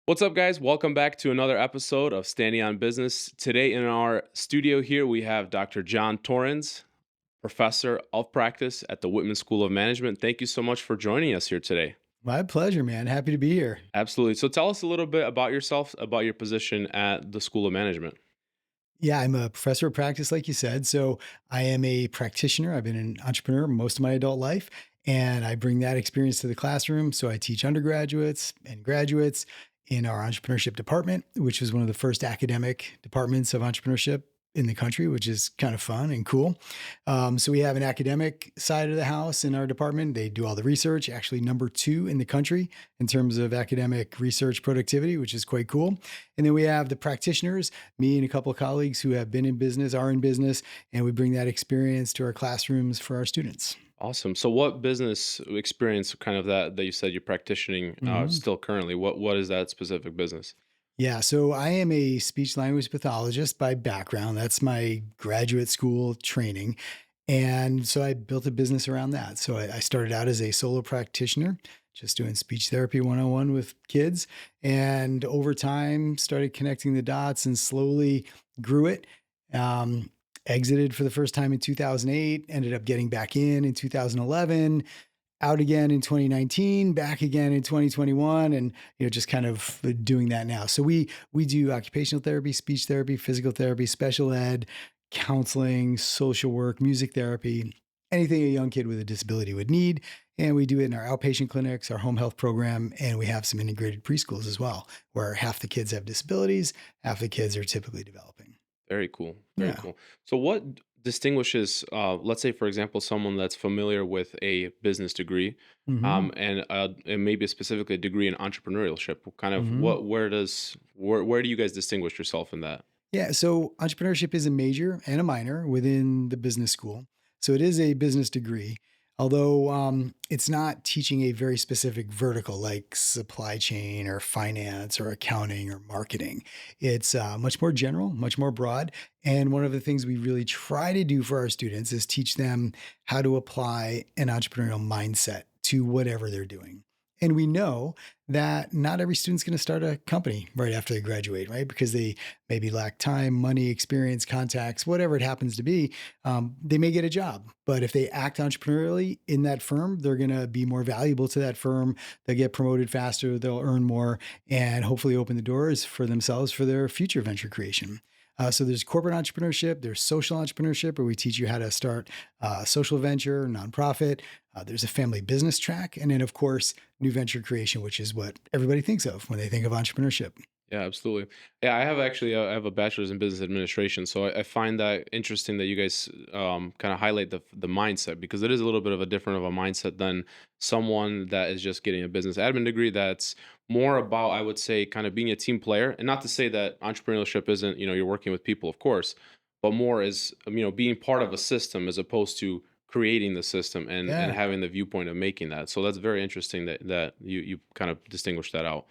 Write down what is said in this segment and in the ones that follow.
What's up, guys? Welcome back to another episode of Standing on Business. Today in our studio here, we have Dr. John Torrens, professor of practice at the Whitman School of Management. Thank you so much for joining us here today. My pleasure, man. Happy to be here. Absolutely. So tell us a little bit about yourself, about your position at the School of Management. Yeah, I'm a professor of practice, like you said. So I am a practitioner. I've been an entrepreneur most of my adult life, and I bring that experience to the classroom. So I teach undergraduates and graduates in our entrepreneurship department, which was one of the first academic departments of entrepreneurship in the country, which is kind of fun and cool. So we have an academic side of the house in our department. They do all the research, actually number two in the country in terms of academic research productivity, which is quite cool. And then we have the practitioners, me and a couple of colleagues who have been in business, are in business, and we bring that experience to our classrooms for our students. Awesome. So what business experience kind of that you said you're practicing Mhm. still currently? What is that specific business? Yeah, so I am a speech language pathologist by background. That's my graduate school training. And so I built a business around that. So I started out as a solo practitioner, just doing speech therapy 101 with kids. And over time, started connecting the dots and slowly grew it. Um, Exited for the first time in 2008, ended up getting back in 2011, out again in 2019, back again in 2021, and just kind of doing that now. So we do occupational therapy, speech therapy, physical therapy, special ed, counseling, social work, music therapy, anything a young kid with a disability would need. And we do it in our outpatient clinics, our home health program, and we have some integrated preschools as well, where half the kids have disabilities, half the kids are typically developing. Very cool. Very Yeah. cool. So, what distinguishes, let's say, for example, someone that's familiar with a business degree, Hmm. and maybe specifically a degree in entrepreneurship? Kind of Hmm. where do you guys distinguish yourself in that? Yeah, so entrepreneurship is a major and a minor within the business school. So it is a business degree, although it's not teaching a very specific vertical like supply chain or finance or accounting or marketing. It's much more general, much more broad. And one of the things we really try to do for our students is teach them how to apply an entrepreneurial mindset to whatever they're doing. And we know that not every student's going to start a company right after they graduate, right? Because they maybe lack time, money, experience, contacts, whatever it happens to be. They may get a job, but if they act entrepreneurially in that firm, they're going to be more valuable to that firm. They'll get promoted faster, they'll earn more, and hopefully open the doors for themselves for their future venture creation. So there's corporate entrepreneurship, there's social entrepreneurship, where we teach you how to start a social venture, nonprofit. There's a family business track, and then of course, new venture creation, which is what everybody thinks of when they think of entrepreneurship. Yeah, absolutely. Yeah, I have a bachelor's in business administration, so I find that interesting that you guys kind of highlight the mindset because it is a little bit of a different of a mindset than someone that is just getting a business admin degree. That's more about, I would say, kind of being a team player, and not to say that entrepreneurship isn't, you're working with people, of course, but more is being part of a system as opposed to creating the system and Yeah. having the viewpoint of making that. So that's very interesting that you kind of distinguish that out.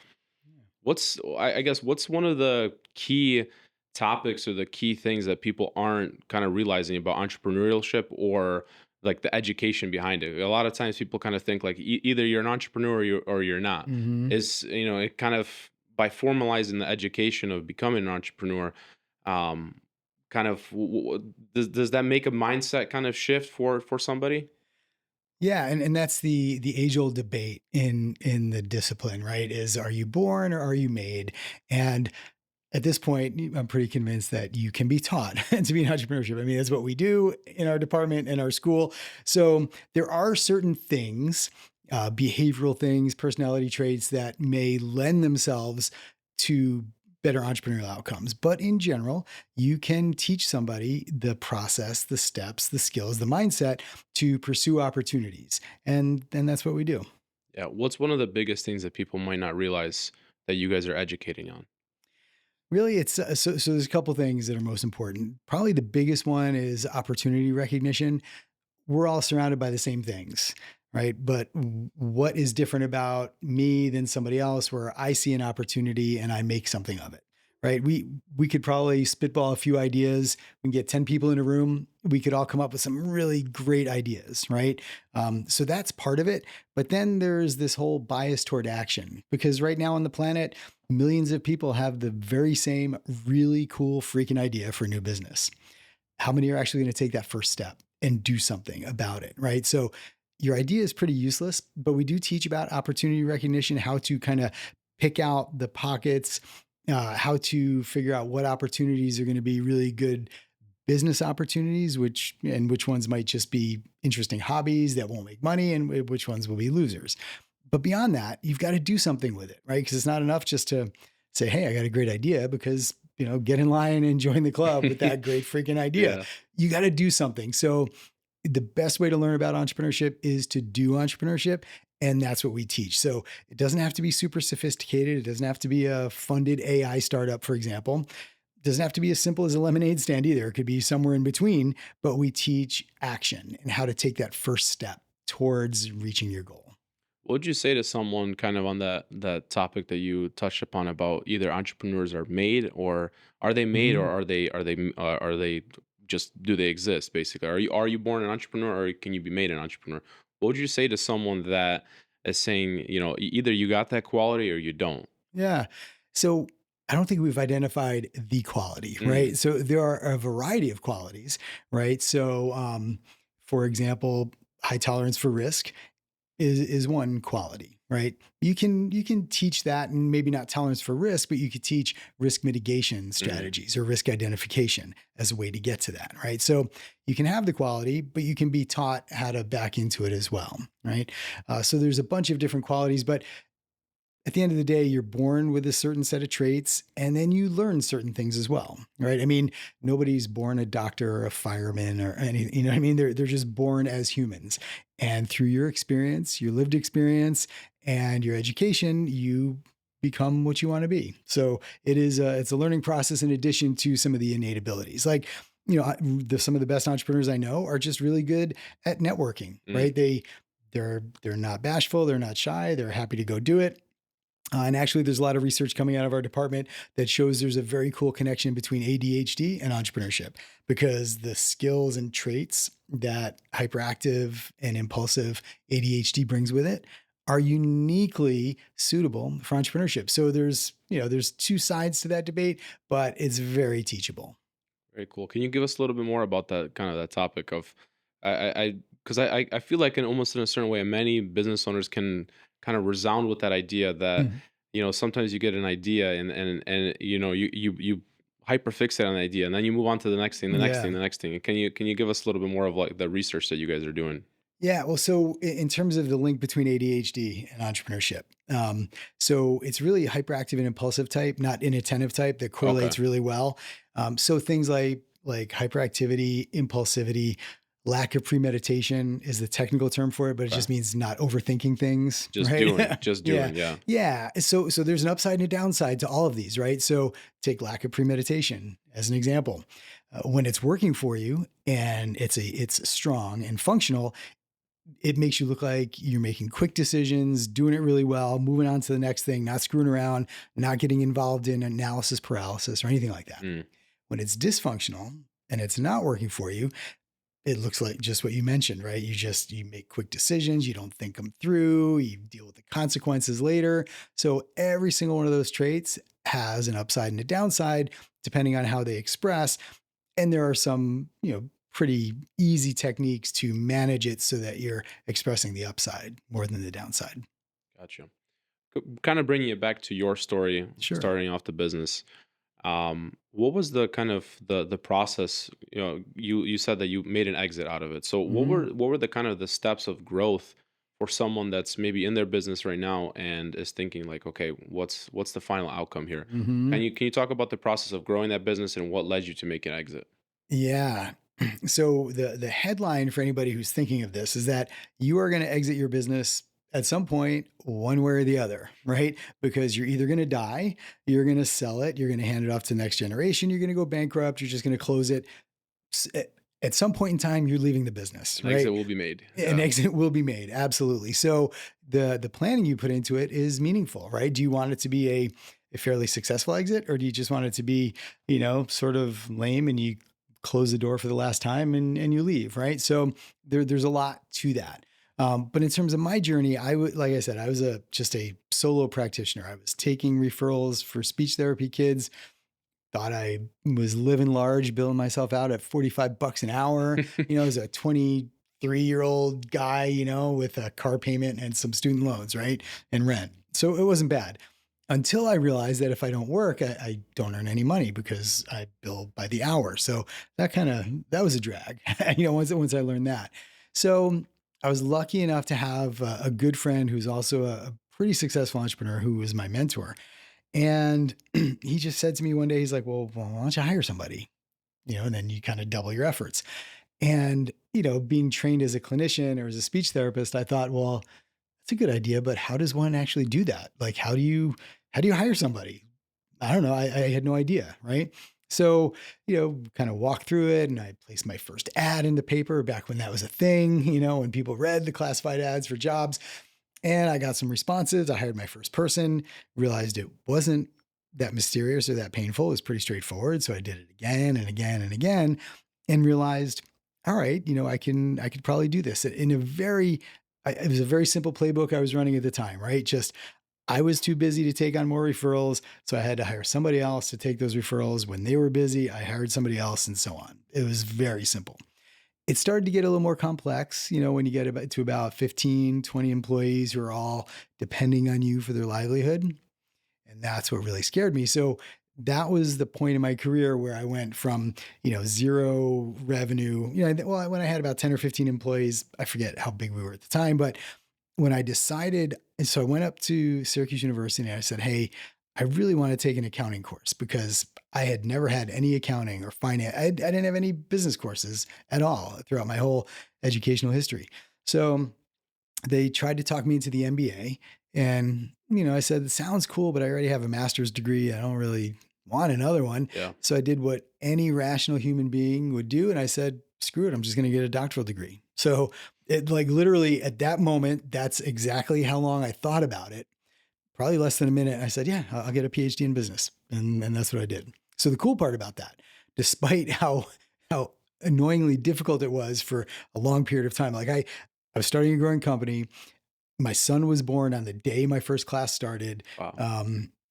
I guess what's one of the key topics or the key things that people aren't kind of realizing about entrepreneurship or like the education behind it? A lot of times people kind of think like either you're an entrepreneur or you're not. Hmm. Is it kind of by formalizing the education of becoming an entrepreneur, um, kind of does that make a mindset kind of shift for somebody? Yeah, and that's the age old debate in the discipline, right? Is are you born or are you made? And at this point, I'm pretty convinced that you can be taught to be an entrepreneurship. I mean, that's what we do in our department, in our school. So there are certain things, behavioral things, personality traits that may lend themselves to better entrepreneurial outcomes. But in general, you can teach somebody the process, the steps, the skills, the mindset to pursue opportunities. And that's what we do. Yeah. What's one of the biggest things that people might not realize that you guys are educating on? Really, it's so there's a couple things that are most important. Probably the biggest one is opportunity recognition. We're all surrounded by the same things, right? But what is different about me than somebody else where I see an opportunity and I make something of it, right? We could probably spitball a few ideas. We can get 10 people in a room. We could all come up with some really great ideas, right? So that's part of it. But then there's this whole bias toward action because right now on the planet, millions of people have the very same really cool freaking idea for a new business. How many are actually going to take that first step and do something about it, right? So your idea is pretty useless, but we do teach about opportunity recognition, how to kind of pick out the pockets, how to figure out what opportunities are going to be really good business opportunities, which ones might just be interesting hobbies that won't make money, and which ones will be losers. But beyond that, you've got to do something with it, right? Because it's not enough just to say, "Hey, I got a great idea," because get in line and join the club with that great freaking idea. Yeah. You got to do something. So the best way to learn about entrepreneurship is to do entrepreneurship. And that's what we teach. So it doesn't have to be super sophisticated. It doesn't have to be a funded AI startup, for example. It doesn't have to be as simple as a lemonade stand either. It could be somewhere in between, but we teach action and how to take that first step towards reaching your goal. What would you say to someone kind of on that topic that you touched upon about either entrepreneurs are made, or are they made, or Mhm. are they just, do they exist basically? Are you born an entrepreneur, or can you be made an entrepreneur? What would you say to someone that is saying, either you got that quality or you don't? Yeah. So I don't think we've identified the quality, Mm, right? So there are a variety of qualities, right? So, for example, high tolerance for risk is one quality, right? You can teach that, and maybe not tolerance for risk, but you could teach risk mitigation mm, strategies or risk identification as a way to get to that, right? So you can have the quality, but you can be taught how to back into it as well, right? So there's a bunch of different qualities, but at the end of the day, you're born with a certain set of traits and then you learn certain things as well, right? I mean, nobody's born a doctor or a fireman or any, you know what I mean? They're just born as humans. And through your experience, your lived experience and your education, you become what you want to be. So it's a learning process in addition to some of the innate abilities. Like, some of the best entrepreneurs I know are just really good at networking, mm. right? They're not bashful, they're not shy, they're happy to go do it, and actually, there's a lot of research coming out of our department that shows there's a very cool connection between ADHD and entrepreneurship because the skills and traits that hyperactive and impulsive ADHD brings with it are uniquely suitable for entrepreneurship. So there's two sides to that debate, but it's very teachable. Very cool. Can you give us a little bit more about that, kind of that topic of, I because I feel like in almost in a certain way, many business owners can kind of resound with that idea that, Mhm. sometimes you get an idea, and you hyper fixate on the idea, and then you move on to the next thing, the next Yeah. thing, the next thing. Can you give us a little bit more of like the research that you guys are doing? Yeah, well, so in terms of the link between ADHD and entrepreneurship, so it's really hyperactive and impulsive type, not inattentive type, that Okay. correlates really well. So things like hyperactivity, impulsivity, lack of premeditation is the technical term for it, but it Okay. just means not overthinking things, Just right? doing, just Yeah, doing. Yeah. yeah. So there's an upside and a downside to all of these, right? So take lack of premeditation as an example. When it's working for you and it's strong and functional, it makes you look like you're making quick decisions, doing it really well, moving on to the next thing, not screwing around, not getting involved in analysis paralysis or anything like that. Mm, When it's dysfunctional and it's not working for you, it looks like just what you mentioned, right? You make quick decisions, you don't think them through, you deal with the consequences later. So every single one of those traits has an upside and a downside depending on how they express, and there are some, pretty easy techniques to manage it so that you're expressing the upside more than the downside. gotcha. Kind of bringing it back to your story, Sure. starting off the business. What was the kind of the process? You said that you made an exit out of it. So Mhm. what were the kind of the steps of growth for someone that's maybe in their business right now and is thinking like, okay, what's the final outcome here? Can Mhm. you talk about the process of growing that business and what led you to make an exit? Yeah. So the headline for anybody who's thinking of this is that you are going to exit your business at some point, one way or the other, right? Because you're either going to die, you're going to sell it, you're going to hand it off to the next generation, you're going to go bankrupt, you're just going to close it. S- At some point in time, you're leaving the business, An exit right? will be made. An Yeah. exit will be made, absolutely. So the planning you put into it is meaningful, right? Do you want it to be a fairly successful exit, or do you just want it to be, sort of lame and you close the door for the last time and you leave, right? So there's a lot to that. But in terms of my journey, like I said, I was just a solo practitioner. I was taking referrals for speech therapy kids. Thought I was living large, billing myself out at $45 an hour. As a 23-year-old guy, with a car payment and some student loans, right? And rent. So it wasn't bad until I realized that if I don't work, I don't earn any money because I bill by the hour. So that was a drag, once I learned that. So I was lucky enough to have a good friend who's also a pretty successful entrepreneur who was my mentor. And he just said to me one day, he's like, well, why don't you hire somebody? And then you kind of double your efforts. And, being trained as a clinician or as a speech therapist, I thought, well, that's a good idea, but how does one actually do that? Like, how do you hire somebody? I don't know. I had no idea. Right. So, kind of walked through it, and I placed my first ad in the paper back when that was a thing, when people read the classified ads for jobs. And I got some responses. I hired my first person, realized it wasn't that mysterious or that painful. It was pretty straightforward. So I did it again and again and again, and realized, all right, I could probably do this in it was a very simple playbook I was running at the time, right? Just I was too busy to take on more referrals. So I had to hire somebody else to take those referrals. When they were busy, I hired somebody else, and so on. It was very simple. It started to get a little more complex, when you get to about 15, 20 employees who are all depending on you for their livelihood. And that's what really scared me. So that was the point in my career where I went from, zero revenue, well, when I had about 10 or 15 employees, I forget how big we were at the time, but when I decided, and so I went up to Syracuse University and I said, hey, I really want to take an accounting course because I had never had any accounting or finance. I didn't have any business courses at all throughout my whole educational history. So they tried to talk me into the MBA. And, I said, it sounds cool, but I already have a master's degree. I don't really want another one. Yeah. So I did what any rational human being would do. And I said, screw it, I'm just going to get a doctoral degree. So it, like, literally at that moment, that's exactly how long I thought about it. Probably less than a minute. I said, yeah, I'll get a PhD in business. And that's what I did. So the cool part about that, despite how annoyingly difficult it was for a long period of time, like I was starting a growing company. My son was born on the day my first class started. Wow.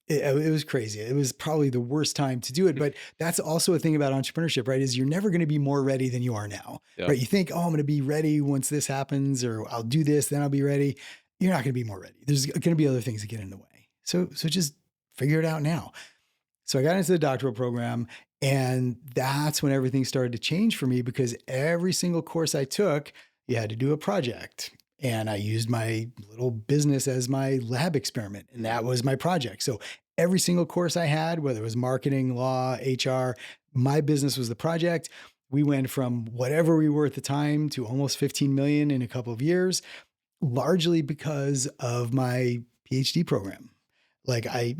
It was crazy. It was probably the worst time to do it. But that's also a thing about entrepreneurship, right? Is you're never going to be more ready than you are now, Yeah. right? You think, oh, I'm going to be ready once this happens, or I'll do this, then I'll be ready. You're not going to be more ready. There's going to be other things that get in the way. So just figure it out now. So I got into the doctoral program, and that's when everything started to change for me because every single course I took, you had to do a project. And I used my little business as my lab experiment, and that was my project. So every single course I had, whether it was marketing, law, HR, my business was the project. We went from whatever we were at the time to almost 15 million in a couple of years, largely because of my PhD program. Like I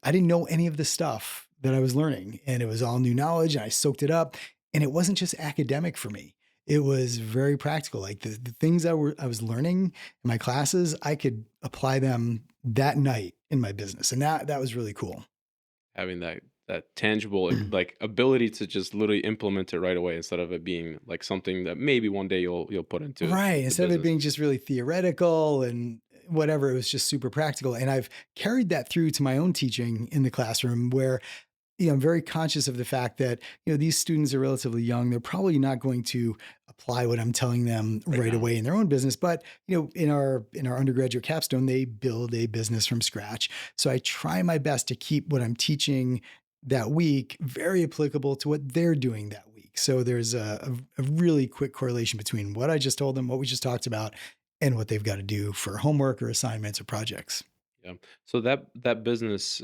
didn't know any of the stuff that I was learning, and it was all new knowledge, and I soaked it up. And it wasn't just academic for me. It was very practical. Like the things I was learning in my classes, I could apply them that night in my business. And that was really cool. Having that tangible like ability to just literally implement it right away instead of it being like something that maybe one day you'll put into Right. the Instead of it business. being just really theoretical and whatever, it was just super practical. And I've carried that through to my own teaching in the classroom where, I'm very conscious of the fact that, these students are relatively young. They're probably not going to apply what I'm telling them Right right now. away in their own business. But, in our undergraduate capstone, they build a business from scratch. So I try my best to keep what I'm teaching that week very applicable to what they're doing that week. So there's a really quick correlation between what I just told them, what we just talked about, and what they've got to do for homework or assignments or projects. Yeah. So that business,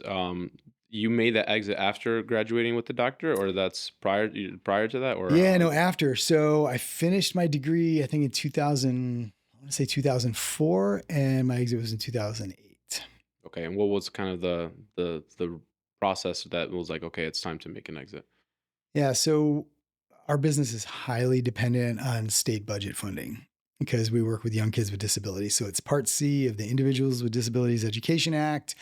you made that exit after graduating with the doctor, or that's prior to that, or Yeah, how no, did that? after. So I finished my degree, I think in 2000, I want to say 2004, and my exit was in 2008. Okay, and what was kind of the process that was like, okay, it's time to make an exit? Yeah, so our business is highly dependent on state budget funding because we work with young kids with disabilities. So it's Part C of the Individuals with Disabilities Education Act.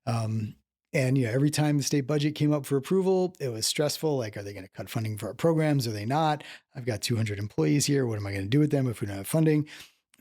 Um, And every time the state budget came up for approval, it was stressful. Like, are they going to cut funding for our programs? Are they not? I've got 200 employees here. What am I going to do with them if we don't have funding?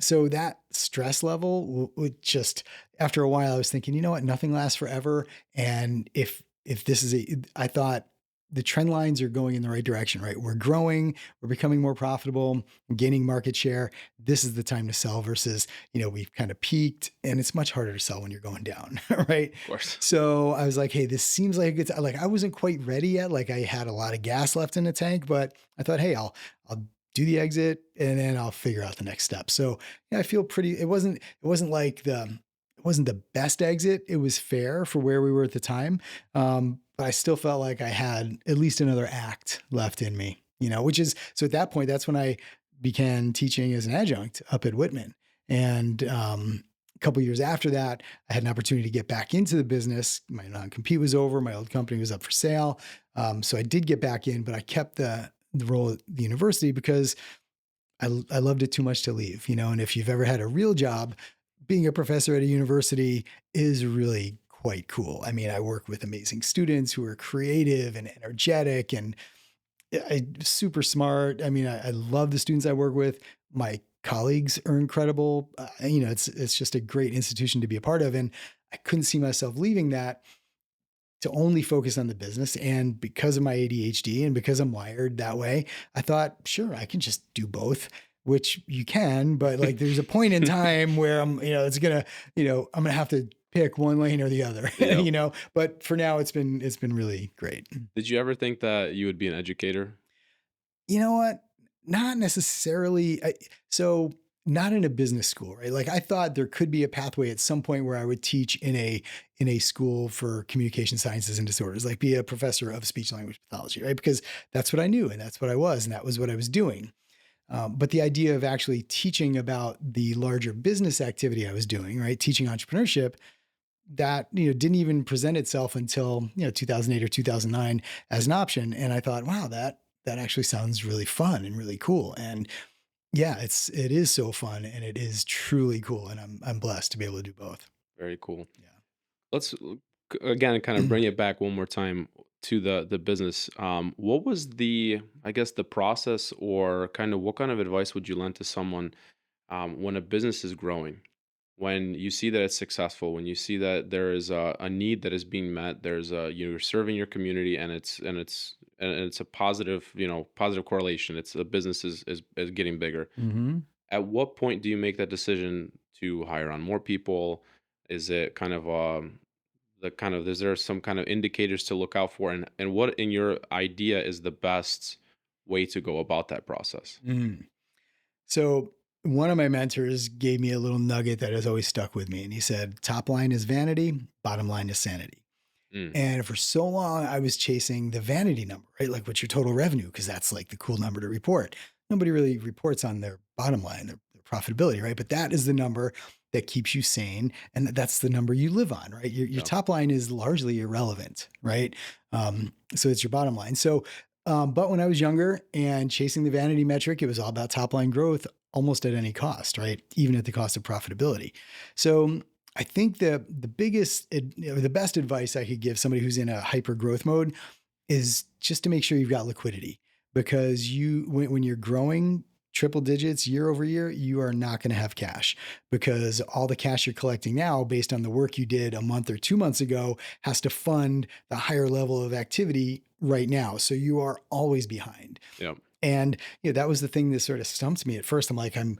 So that stress level would just, after a while, I was thinking, you know what, nothing lasts forever. And if this is I thought the trend lines are going in the right direction, right? We're growing, we're becoming more profitable, gaining market share. This is the time to sell versus, we've kind of peaked and it's much harder to sell when you're going down, right? Of course. So I was like, hey, this seems like a good time. Like I wasn't quite ready yet. Like I had a lot of gas left in the tank, but I thought, hey, I'll do the exit and then I'll figure out the next step. So yeah, I feel pretty, it wasn't like it wasn't the best exit. It was fair for where we were at the time. But I still felt like I had at least another act left in me, which is, so at that point, that's when I began teaching as an adjunct up at Whitman. And, a couple years after that, I had an opportunity to get back into the business. My non-compete was over. My old company was up for sale. So I did get back in, but I kept the role at the university because I loved it too much to leave, and if you've ever had a real job, being a professor at a university is really quite cool. I mean, I work with amazing students who are creative and energetic and super smart. I mean, I love the students I work with. My colleagues are incredible. It's just a great institution to be a part of. And I couldn't see myself leaving that to only focus on the business. And because of my ADHD and because I'm wired that way, I thought, sure, I can just do both, which you can, but like there's a point in time where it's gonna, I'm gonna have to pick one lane or the other, Yep. but for now it's been really great. Did you ever think that you would be an educator? You know what? Not necessarily. So not in a business school, right? Like I thought there could be a pathway at some point where I would teach in a school for communication sciences and disorders, like be a professor of speech language pathology, right? Because that's what I knew and that's what I was and that was what I was doing. But the idea of actually teaching about the larger business activity I was doing, right? Teaching entrepreneurship, that didn't even present itself until 2008 or 2009 as an option. And I thought, wow, that actually sounds really fun and really cool. And yeah, it is so fun and it is truly cool. And I'm blessed to be able to do both. Very cool. Yeah. Let's again kind of bring it back one more time to the business. What was I guess the process, or kind of what kind of advice would you lend to someone when a business is growing? When you see that it's successful, when you see that there is a need that is being met, you're serving your community, and it's a positive, positive correlation. It's the business is getting bigger. Hmm. At what point do you make that decision to hire on more people? Is it kind of is there some kind of indicators to look out for, and what in your idea is the best way to go about that process? So one of my mentors gave me a little nugget that has always stuck with me. And he said, top line is vanity, bottom line is sanity. Mm, And for so long, I was chasing the vanity number, right? Like what's your total revenue? Because that's like the cool number to report. Nobody really reports on their bottom line, their profitability, right? But that is the number that keeps you sane. And that's the number you live on, right? Your yeah. top line is largely irrelevant, right? So it's your bottom line. So, but when I was younger and chasing the vanity metric, it was all about top line growth almost at any cost, right? Even at the cost of profitability. So I think the biggest, the best advice I could give somebody who's in a hyper growth mode is just to make sure you've got liquidity, because when you're growing triple digits year over year, you are not going to have cash, because all the cash you're collecting now based on the work you did a month or 2 months ago has to fund the higher level of activity right now. So you are always behind. Yeah. And that was the thing that sort of stumped me at first. I'm like, I'm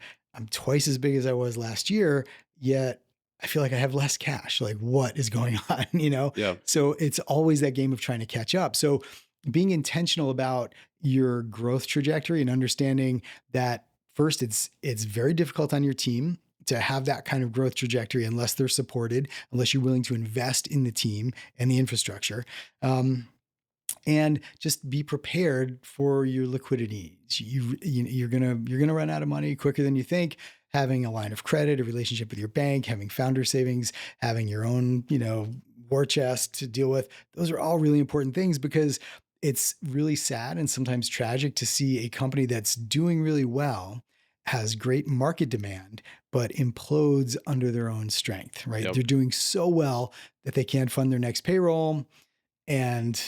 twice as big as I was last year, yet I feel like I have less cash. Like, what is going on? Yeah. So it's always that game of trying to catch up. So being intentional about your growth trajectory and understanding that first, it's very difficult on your team to have that kind of growth trajectory unless they're supported, unless you're willing to invest in the team and the infrastructure. And just be prepared for your liquidity needs. You're gonna run out of money quicker than you think. Having a line of credit, a relationship with your bank, having founder savings, having your own war chest to deal with. Those are all really important things, because it's really sad and sometimes tragic to see a company that's doing really well has great market demand, but implodes under their own strength, right? Yep. They're doing so well that they can't fund their next payroll. And,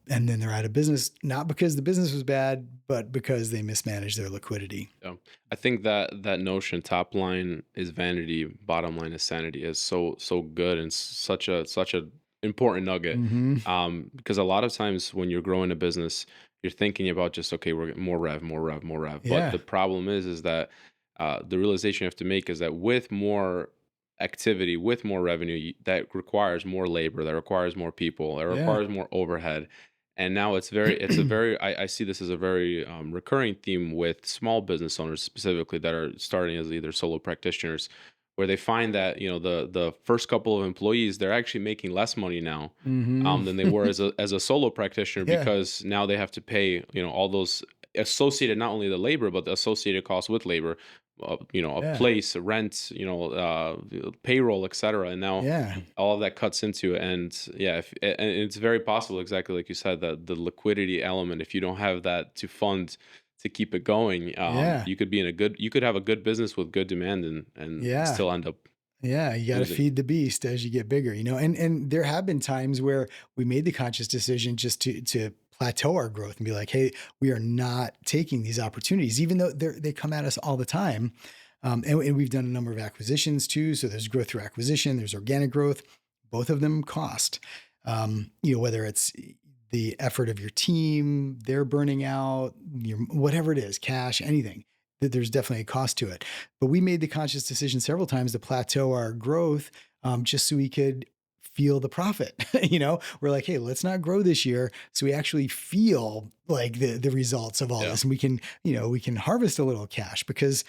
and then they're out of business, not because the business was bad, but because they mismanaged their liquidity. Yeah. I think that that notion, top line is vanity, bottom line is sanity, is so good and such a important nugget. Hmm. Because a lot of times when you're growing a business, you're thinking about just, okay, we're getting more rev, more rev, more rev. But Yeah. the problem is that the realization you have to make is that with more activity, with more revenue, that requires more labor, that requires more people, that Yeah. requires more overhead. And now it's a very, I see this as a very recurring theme with small business owners specifically that are starting as either solo practitioners, where they find that, the first couple of employees, they're actually making less money now Hmm. than they were as a solo practitioner, Yeah. because now they have to pay, all those associated, not only the labor but the associated costs with labor, a Yeah. place, a rent, payroll, etc. And now Yeah. all of that cuts into it. And yeah, and it's very possible, exactly like you said, that the liquidity element, if you don't have that to fund to keep it going, Yeah. you could have a good business with good demand, and Yeah. still end up Yeah, you gotta losing. feed the beast as you get bigger, and there have been times where we made the conscious decision just to plateau our growth and be like, "Hey, we are not taking these opportunities," even though they come at us all the time. And we've done a number of acquisitions too. So there's growth through acquisition, there's organic growth. Both of them cost. Whether it's the effort of your team, they're burning out, whatever it is, cash, anything. There's definitely a cost to it. But we made the conscious decision several times to plateau our growth, just so we could feel the profit. We're like, hey, let's not grow this year, so we actually feel like the results of all Yeah. this, and we can harvest a little cash, because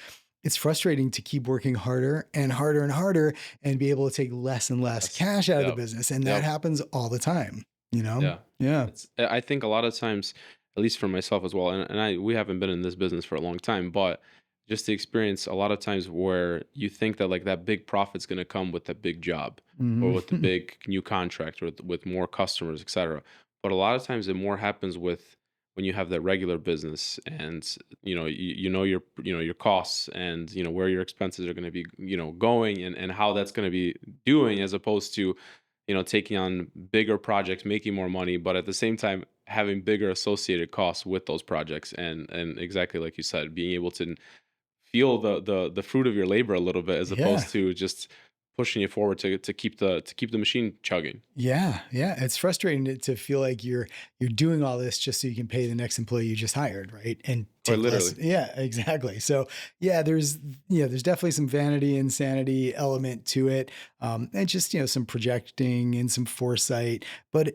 it's frustrating to keep working harder and harder and harder and be able to take less and less That's cash out of the Yep. business, and that Yep. happens all the time. Yeah. Yeah. I think a lot of times, at least for myself as well, and we haven't been in this business for a long time, but just the experience a lot of times where you think that like that big profit's going to come with the big job, or Hmm. with the big new contract, or with more customers, etc. But a lot of times it more happens with when you have that regular business, and your costs, and where your expenses are going to be going, and how that's going to be doing, as opposed to taking on bigger projects, making more money, but at the same time having bigger associated costs with those projects, and exactly like you said, being able to feel the fruit of your labor a little bit, as Yeah. opposed to just pushing it forward to keep the machine chugging. Yeah, yeah, it's frustrating to feel like you're doing all this just so you can pay the next employee you just hired, right? And Or take less. literally. Yeah, exactly. So yeah, there's definitely some vanity and sanity element to it, and just some projecting and some foresight. But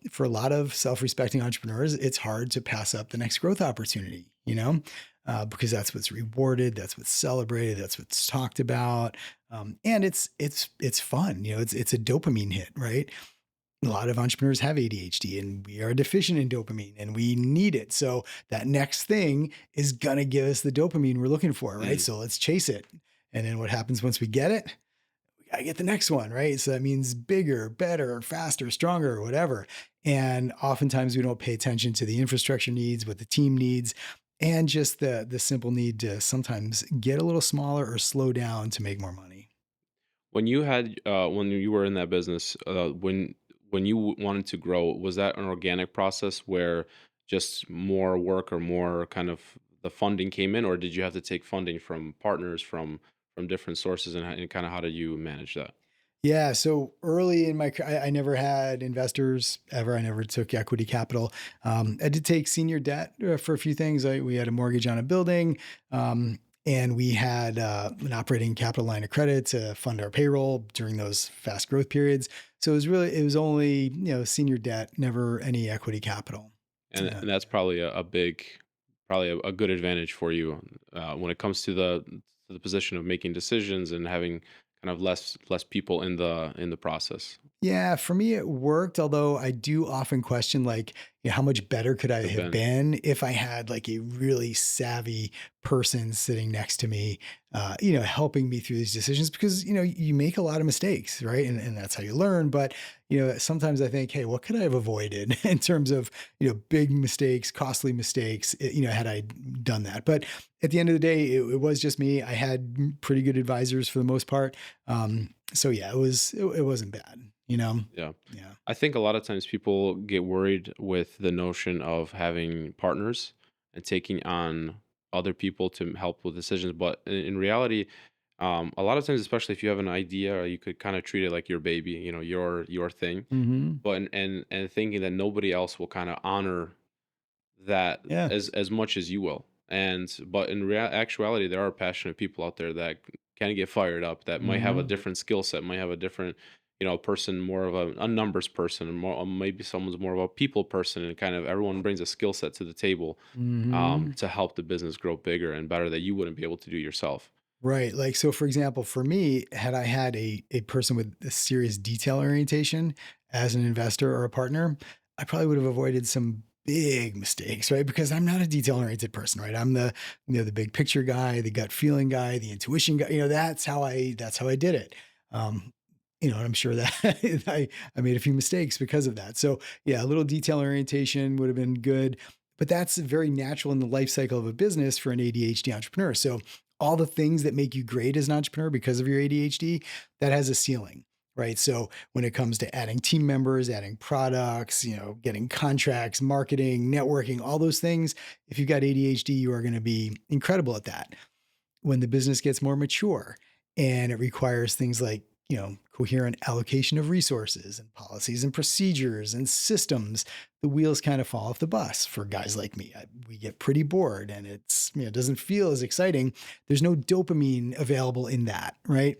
for a lot of self-respecting entrepreneurs, it's hard to pass up the next growth opportunity. Because that's what's rewarded, that's what's celebrated, that's what's talked about, and it's fun. It's a dopamine hit, right? A lot of entrepreneurs have ADHD, and we are deficient in dopamine, and we need it. So that next thing is gonna give us the dopamine we're looking for, right? Mm. So let's chase it. And then what happens once we get it? We gotta get the next one, right? So that means bigger, better, faster, stronger, whatever. And oftentimes we don't pay attention to the infrastructure needs, what the team needs, and just the simple need to sometimes get a little smaller or slow down to make more money. When you were in that business, when you wanted to grow, was that an organic process where just more work, or more kind of the funding came in, or did you have to take funding from partners, from different sources, and kind of how did you manage that? Yeah. So early in I never had investors ever. I never took equity capital. I did take senior debt for a few things. We had a mortgage on a building, and we had an operating capital line of credit to fund our payroll during those fast growth periods. So it was only senior debt, never any equity capital. And Uh, that's probably a big, probably a good advantage for you when it comes to the position of making decisions and having kind of less people in the process. Yeah, for me it worked, although I do often question like, how much better could I Have have been. been if I had like a really savvy person sitting next to me, helping me through these decisions because, you make a lot of mistakes, right? And that's how you learn. But, sometimes I think, hey, what could I have avoided in terms of, big mistakes, costly mistakes, had I done that. But at the end of the day, it was just me. I had pretty good advisors for the most part. So yeah, it wasn't bad, you know? Yeah. Yeah. I think a lot of times people get worried with the notion of having partners and taking on other people to help with decisions. But in reality, a lot of times, especially if you have an idea, you could kind of treat it like your baby, your thing. Mhm. But and thinking that nobody else will kind of honor that Yeah. as much as you will. And but in actuality, there are passionate people out there that can get fired up, that might have a Mhm. different skill set, might have a different, person more of a numbers person, and more maybe someone's more of a people person, and kind of everyone brings a skill set to the table Mhm. to help the business grow bigger and better that you wouldn't be able to do yourself. Right. Like, so for example, for me, had I had a person with a serious detail orientation as an investor or a partner, I probably would have avoided some big mistakes, right? Because I'm not a detail oriented person, right? I'm the big picture guy, the gut feeling guy, the intuition guy. That's how I did it. Um, and I'm sure that I made a few mistakes because of that. So yeah, a little detail orientation would have been good, but that's very natural in the life cycle of a business for an ADHD entrepreneur. So all the things that make you great as an entrepreneur because of your ADHD, that has a ceiling, right? So when it comes to adding team members, adding products, getting contracts, marketing, networking, all those things, if you've got ADHD, you are going to be incredible at that. When the business gets more mature and it requires things like, coherent allocation of resources and policies and procedures and systems, the wheels kind of fall off the bus for guys like me. We get pretty bored and it doesn't feel as exciting. There's no dopamine available in that, right?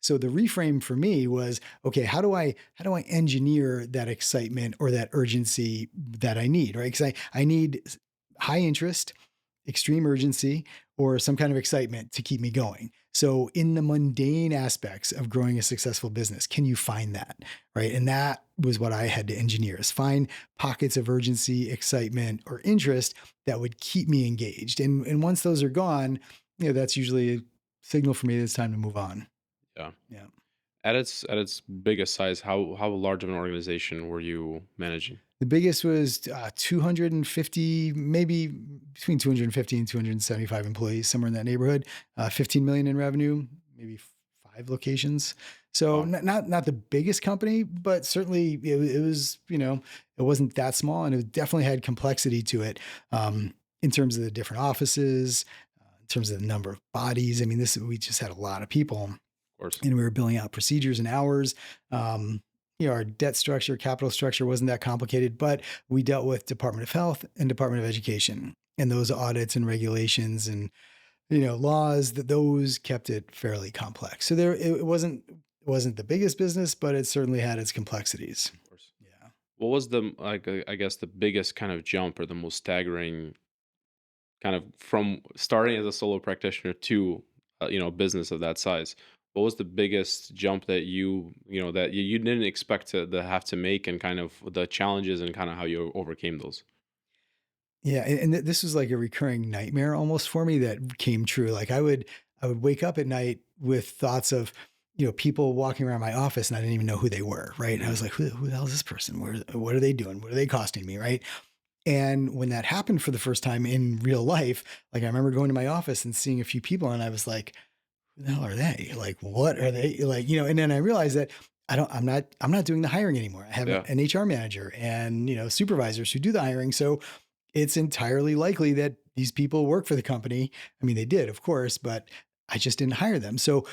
So the reframe for me was, okay, how do I engineer that excitement or that urgency that I need, right? Because I need high interest, extreme urgency, or some kind of excitement to keep me going. So in the mundane aspects of growing a successful business, can you find that, right? And that was what I had to engineer: is find pockets of urgency, excitement, or interest that would keep me engaged. And once those are gone, that's usually a signal for me that it's time to move on. Yeah. Yeah. At its biggest size, how large of an organization were you managing? The biggest was 250, maybe between 250 and 275 employees, somewhere in that neighborhood. 15 million in revenue, maybe five locations. So Wow. not the biggest company, but certainly it was, it wasn't that small, and it definitely had complexity to it, in terms of the different offices, in terms of the number of bodies. I mean, this we just had a lot of people, Of course. and we were billing out procedures and hours. Our debt structure, capital structure wasn't that complicated, but we dealt with Department of Health and Department of Education, and those audits and regulations and laws, that those kept it fairly complex. So it wasn't the biggest business, but it certainly had its complexities. Of course. Yeah. What was the I guess the biggest kind of jump or the most staggering kind of from starting as a solo practitioner to business of that size? What was the biggest jump that you didn't expect to have to make, and kind of the challenges and kind of how you overcame those? Yeah, and this was like a recurring nightmare almost for me that came true. Like I would wake up at night with thoughts of, people walking around my office and I didn't even know who they were, right? And I Mm, was like, who the hell is this person? What are they doing? What are they costing me, right? And when that happened for the first time in real life, like I remember going to my office and seeing a few people and I was like, who the hell are they? Like, what are they like? And then I realized that I'm not doing the hiring anymore. I have yeah. an HR manager and, supervisors who do the hiring. So it's entirely likely that these people work for the company. I mean, they did, of course, but I just didn't hire them. So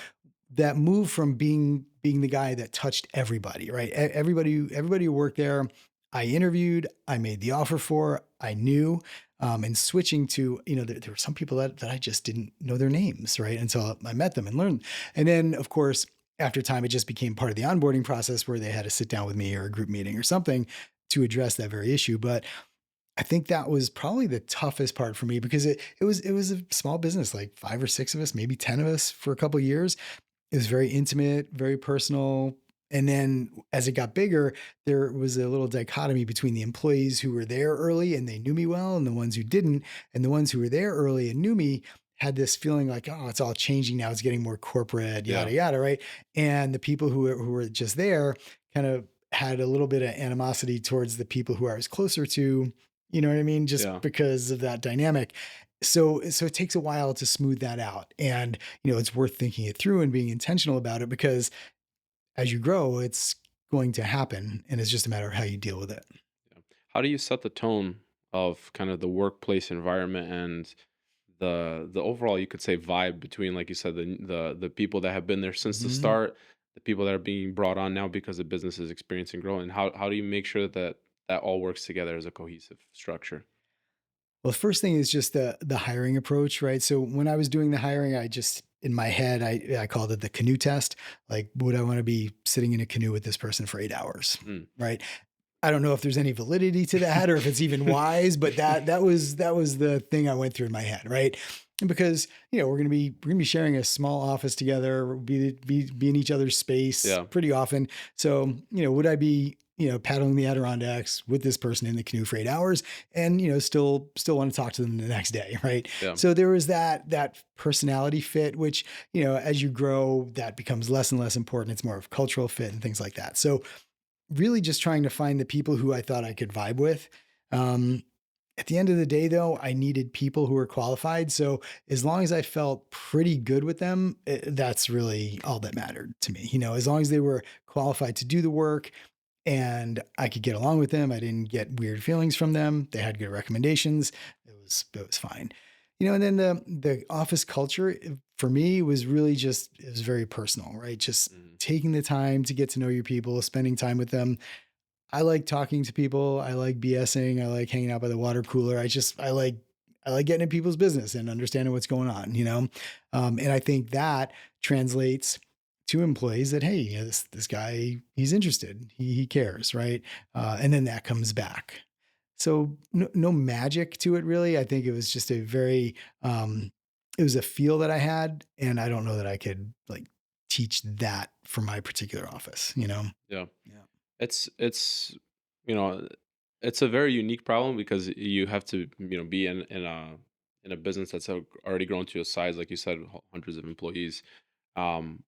that move from being the guy that touched everybody, right? Everybody who worked there, I interviewed, I made the offer for, I knew, and switching to, there were some people that I just didn't know their names, right? Until I met them and learned. And then, of course, after time, it just became part of the onboarding process where they had to sit down with me or a group meeting or something to address that very issue. But I think that was probably the toughest part for me because it was a small business, like five or six of us, maybe 10 of us for a couple of years. It was very intimate, very personal. And then as it got bigger, there was a little dichotomy between the employees who were there early and they knew me well and the ones who didn't. And the ones who were there early and knew me had this feeling like, oh, it's all changing now. It's getting more corporate, Yeah. yada, yada, right? And the people who were just there kind of had a little bit of animosity towards the people who I was closer to, you know what I mean? Just Yeah. because of that dynamic. So it takes a while to smooth that out. And, it's worth thinking it through and being intentional about it because as you grow, it's going to happen, and it's just a matter of how you deal with it. Yeah. How do you set the tone of kind of the workplace environment and the overall, you could say, vibe between, like you said, the people that have been there since the Mhm. start, the people that are being brought on now because the business is experiencing growth, and how do you make sure that that all works together as a cohesive structure? Well, the first thing is just the hiring approach, right? So when I was doing the hiring, I just in my head, I called it the canoe test. Like, would I want to be sitting in a canoe with this person for 8 hours? Mm. Right. I don't know if there's any validity to that or if it's even wise, but that was the thing I went through in my head, right? And because we're gonna be sharing a small office together, be in each other's space Yeah. pretty often. So would I be paddling the Adirondacks with this person in the canoe for 8 hours, and still want to talk to them the next day, right? Yeah. So there was that personality fit, which as you grow, that becomes less and less important. It's more of cultural fit and things like that. So really just trying to find the people who I thought I could vibe with. Um, at the end of the day, though, I needed people who were qualified. So as long as I felt pretty good with them, that's really all that mattered to me. As long as they were qualified to do the work and I could get along with them, I didn't get weird feelings from them. They had good recommendations. It was fine. And then the office culture for me was really just it was very personal, right? Just Mhm. taking the time to get to know your people, spending time with them. I like talking to people. I like BSing. I like hanging out by the water cooler. I like getting in people's business and understanding what's going on, and I think that translates to employees that, hey, this guy, he's interested. He cares, right? And then that comes back. So no magic to it really. I think it was just a very it was a feel that I had, and I don't know that I could like teach that for my particular office. Yeah. Yeah. It's you know it's a very unique problem because you have to be in a business that's already grown to a size, like you said, hundreds of employees. Um,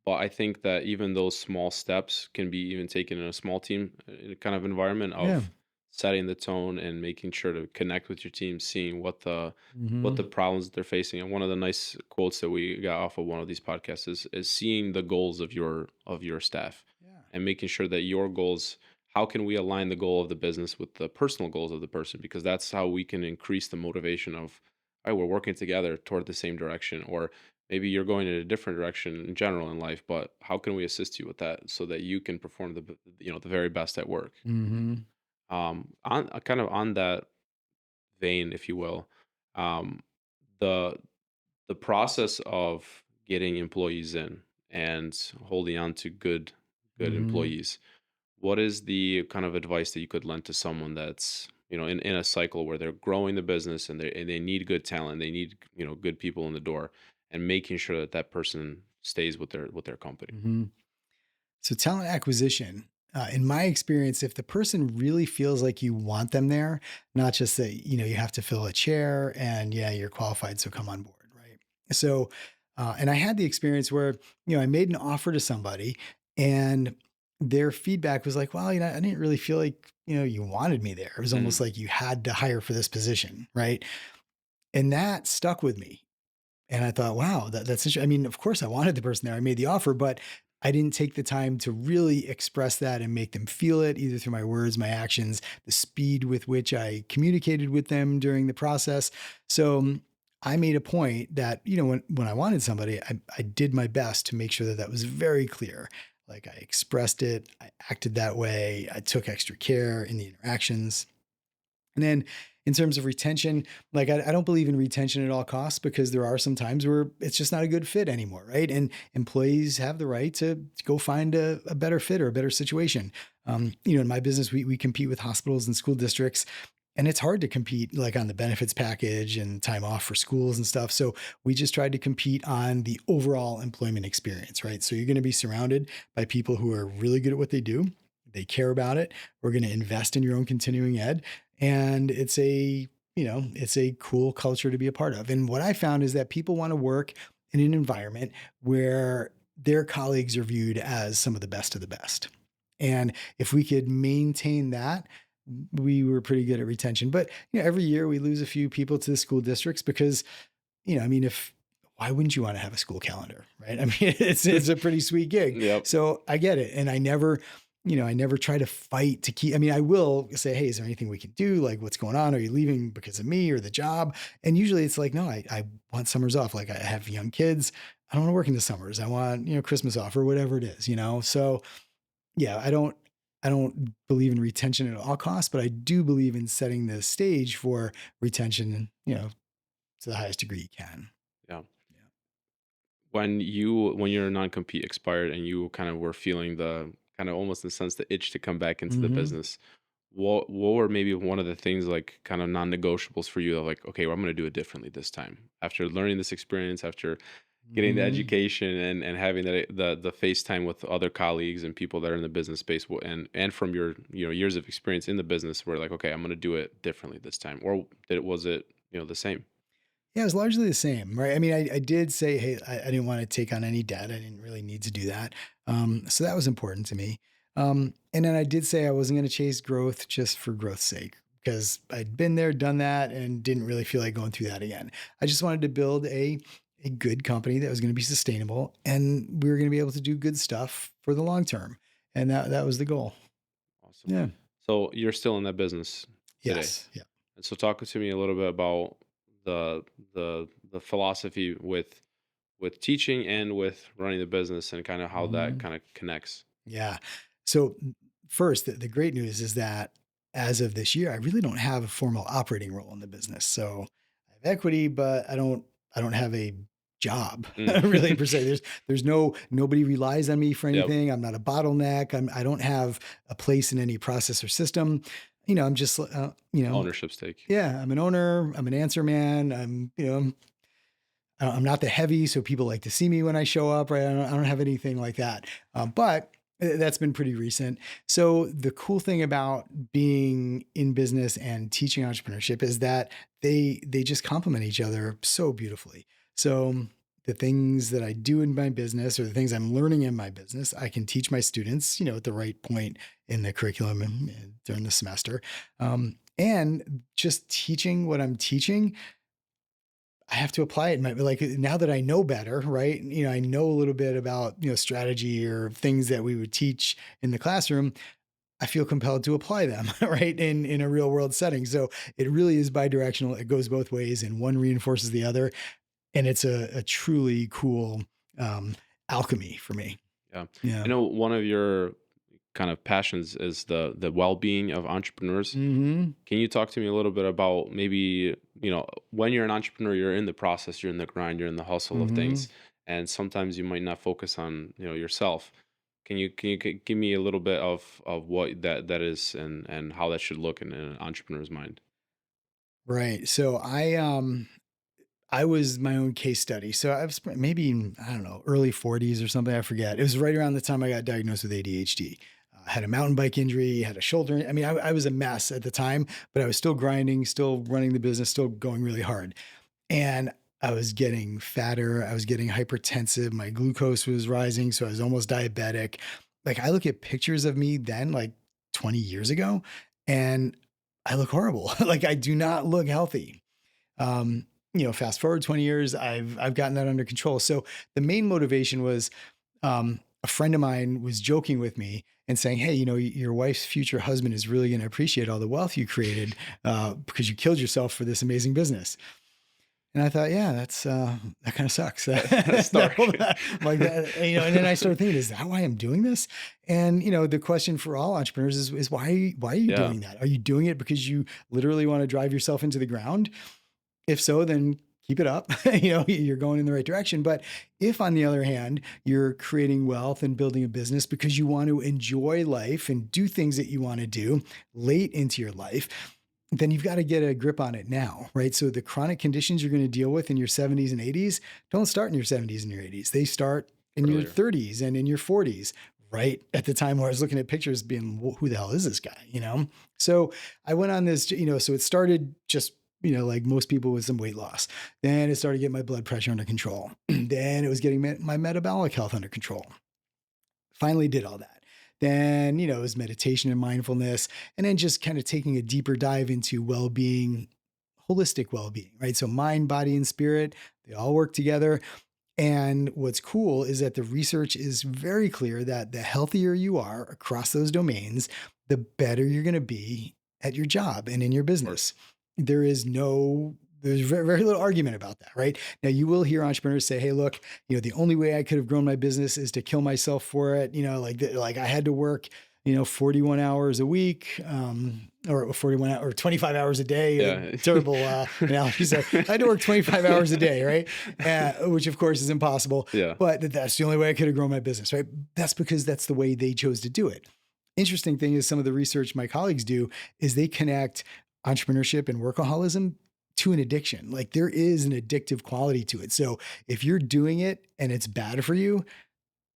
but I think that even those small steps can be even taken in a small team kind of environment Yeah. of setting the tone and making sure to connect with your team, seeing what the Mhm. problems that they're facing. And one of the nice quotes that we got off of one of these podcasts is seeing the goals of your staff Yeah. and making sure that your goals, how can we align the goal of the business with the personal goals of the person, because that's how we can increase the motivation of, all right, we're working together toward the same direction. Or maybe you're going in a different direction in general in life, but how can we assist you with that so that you can perform the very best at work. Mhm. On kind of on that vein, if you will, um, the the process of getting employees in and holding on to good Mhm. employees, what is the kind of advice that you could lend to someone that's in a cycle where they're growing the business and they need good talent, they need good people in the door, and making sure that that person stays with their company. Mhm. So talent acquisition, in my experience, if the person really feels like you want them there, not just that, you have to fill a chair and yeah, you're qualified, so come on board, right? So, and I had the experience where, I made an offer to somebody and their feedback was like, well, I didn't really feel like, you wanted me there. It was almost Mm, like you had to hire for this position, right? And that stuck with me. And I thought, wow, that's interesting. I mean, of course, I wanted the person there. I made the offer, but I didn't take the time to really express that and make them feel it, either through my words, my actions, the speed with which I communicated with them during the process. So I made a point that, when I wanted somebody, I did my best to make sure that that was very clear. Like I expressed it, I acted that way, I took extra care in the interactions. And then in terms of retention, like I don't believe in retention at all costs because there are some times where it's just not a good fit anymore, right? And employees have the right to go find a better fit or a better situation. In my business, we compete with hospitals and school districts. And it's hard to compete like on the benefits package and time off for schools and stuff. So we just tried to compete on the overall employment experience, right? So you're going to be surrounded by people who are really good at what they do. They care about it. We're going to invest in your own continuing ed. And it's a cool culture to be a part of. And what I found is that people want to work in an environment where their colleagues are viewed as some of the best of the best. And if we could maintain that, we were pretty good at retention. But every year we lose a few people to the school districts because, I mean, if why wouldn't you want to have a school calendar, right? I mean, it's a pretty sweet gig. Yep. So I get it, and I never try to fight to keep. I mean, I will say, hey, is there anything we can do? Like, what's going on? Are you leaving because of me or the job? And usually it's like, no, I want summers off. Like, I have young kids. I don't want to work in the summers. I want Christmas off or whatever it is. So yeah, I don't believe in retention at all costs, but I do believe in setting the stage for retention, to the highest degree you can. Yeah. Yeah. When your non-compete expired and you kind of were feeling the kind of almost in a sense the itch to come back into the Hmm. business, what were maybe one of the things like kind of non-negotiables for you of like, okay, well, I'm going to do it differently this time after learning this experience, after getting the Hmm. education and having the FaceTime with other colleagues and people that are in the business space and from your years of experience in the business, where like, okay, I'm going to do it differently this time, or was it the same? Yeah, it was largely the same, right? I mean, I did say, hey, I didn't want to take on any debt. I didn't really need to do that. So that was important to me. And then I did say I wasn't going to chase growth just for growth's sake because I'd been there, done that, and didn't really feel like going through that again. I just wanted to build a good company that was going to be sustainable, and we were going to be able to do good stuff for the long term. And that was the goal. Awesome. Yeah. So you're still in that business today. Yes. Yeah. And so talk to me a little bit about the the philosophy with teaching and with running the business and kind of how that Mhm. kind of connects. Yeah. So first, the great news is that as of this year, I really don't have a formal operating role in the business. So I have equity, but I don't have a job Mm. really per se. Nobody relies on me for Yep. anything. I'm not a bottleneck. I don't have a place in any process or system. I'm just Ownership stake. yeah, I'm an owner. I'm an answer man. I'm not the heavy, so people like to see me when I show up, right? I don't have anything like that. But that's been pretty recent. So the cool thing about being in business and teaching entrepreneurship is that they just complement each other so beautifully. So the things that I do in my business or the things I'm learning in my business, I can teach my students, at the right point in the curriculum and during the semester. And just teaching what I'm teaching, I have to apply it in my like now that I know better, right? I know a little bit about, strategy or things that we would teach in the classroom. I feel compelled to apply them, right? In a real world setting. So it really is bidirectional. It goes both ways and one reinforces the other. And it's a truly cool um, alchemy for me. Yeah. Yeah. I know one of your kind of passions is the well-being of entrepreneurs. Hmm. Can you talk to me a little bit about maybe, when you're an entrepreneur, you're in the process, you're in the grind, you're in the hustle of things, Hmm. and sometimes you might not focus on, yourself. Can you give me a little bit of what that is and how that should look in an entrepreneur's mind? Right. So I was my own case study. So I was maybe, I don't know, early 40s or something. I forget. It was right around the time I got diagnosed with ADHD. I had a mountain bike injury, had a shoulder. I mean, I was a mess at the time, but I was still grinding, still running the business, still going really hard. And I was getting fatter. I was getting hypertensive. My glucose was rising. So I was almost diabetic. Like I look at pictures of me then, like 20 years ago, and I look horrible. Like I do not look healthy. Fast forward 20 years, I've gotten that under control. So the main motivation was a friend of mine was joking with me and saying, "Hey, your wife's future husband is really going to appreciate all the wealth you created because you killed yourself for this amazing business." And I thought, yeah, that kind of sucks. That's That dark. like that, and then I started thinking, is that why I'm doing this? And the question for all entrepreneurs is why are you Yeah. doing that? Are you doing it because you literally want to drive yourself into the ground? If so, then keep it up. You're going in the right direction. But if, on the other hand, you're creating wealth and building a business because you want to enjoy life and do things that you want to do late into your life, then you've got to get a grip on it now, right? So the chronic conditions you're going to deal with in your 70s and 80s don't start in your 70s and your 80s. They start in your Earlier. 30s and in your 40s, right at the time where I was looking at pictures being, who the hell is this guy, So I went on this, so it started just, like most people with some weight loss. Then it started getting my blood pressure under control. Then it was getting my metabolic health under control. Finally did all that. Then, it was meditation and mindfulness, and then just kind of taking a deeper dive into well-being, holistic well-being, right? So mind, body, and spirit, they all work together. And what's cool is that the research is very clear that the healthier you are across those domains, the better you're going to be at your job and in your Of course. business. There is no there's very, very little argument about that, right? Now you will hear entrepreneurs say, "Hey, look, the only way I could have grown my business is to kill myself for it. Like I had to work, 41 hours a week, or 41 or 25 hours a day. Yeah. Terrible analogy. So I had to work 25 hours a day, right? Which of course is impossible. Yeah. But that's the only way I could have grown my business, right? That's because that's the way they chose to do it. Interesting thing is some of the research my colleagues do is they connect entrepreneurship and workaholism to an addiction. Like there is an addictive quality to it. So if you're doing it and it's bad for you,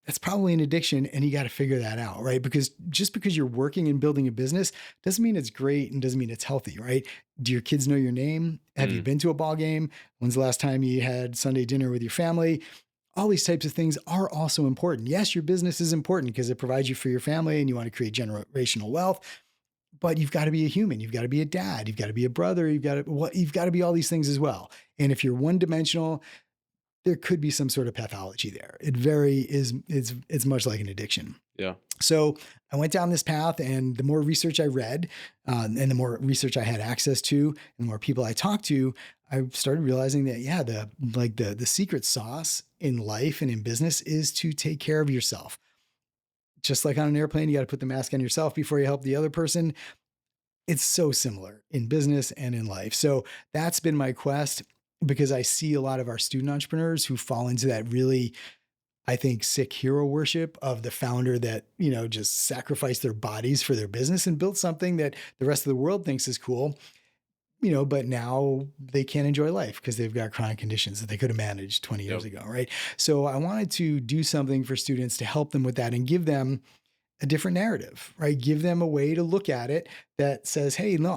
that's probably an addiction and you got to figure that out, right? Because just because you're working and building a business doesn't mean it's great and doesn't mean it's healthy, right? Do your kids know your name? Have you Mm, been to a ball game? When's the last time you had Sunday dinner with your family? All these types of things are also important. Yes, your business is important because it provides you for your family and you want to create generational wealth, but you've got to be a human. You've got to be a dad. You've got to be a brother. You've got to be all these things as well. And if you're one dimensional, there could be some sort of pathology there. It very is it's much like an addiction. yeah. So I went down this path, and the more research I read, and the more research I had access to, and the more people I talked to, I started realizing that the secret sauce in life and in business is to take care of yourself. Just like on an airplane, you got to put the mask on yourself before you help the other person. It's so similar in business and in life. So that's been my quest because I see a lot of our student entrepreneurs who fall into that really, I think, sick hero worship of the founder that, just sacrificed their bodies for their business and built something that the rest of the world thinks is cool, but now they can't enjoy life because they've got chronic conditions that they could have managed 20 years Yep. ago. Right. So I wanted to do something for students to help them with that and give them a different narrative, right? Give them a way to look at it that says, "Hey, no,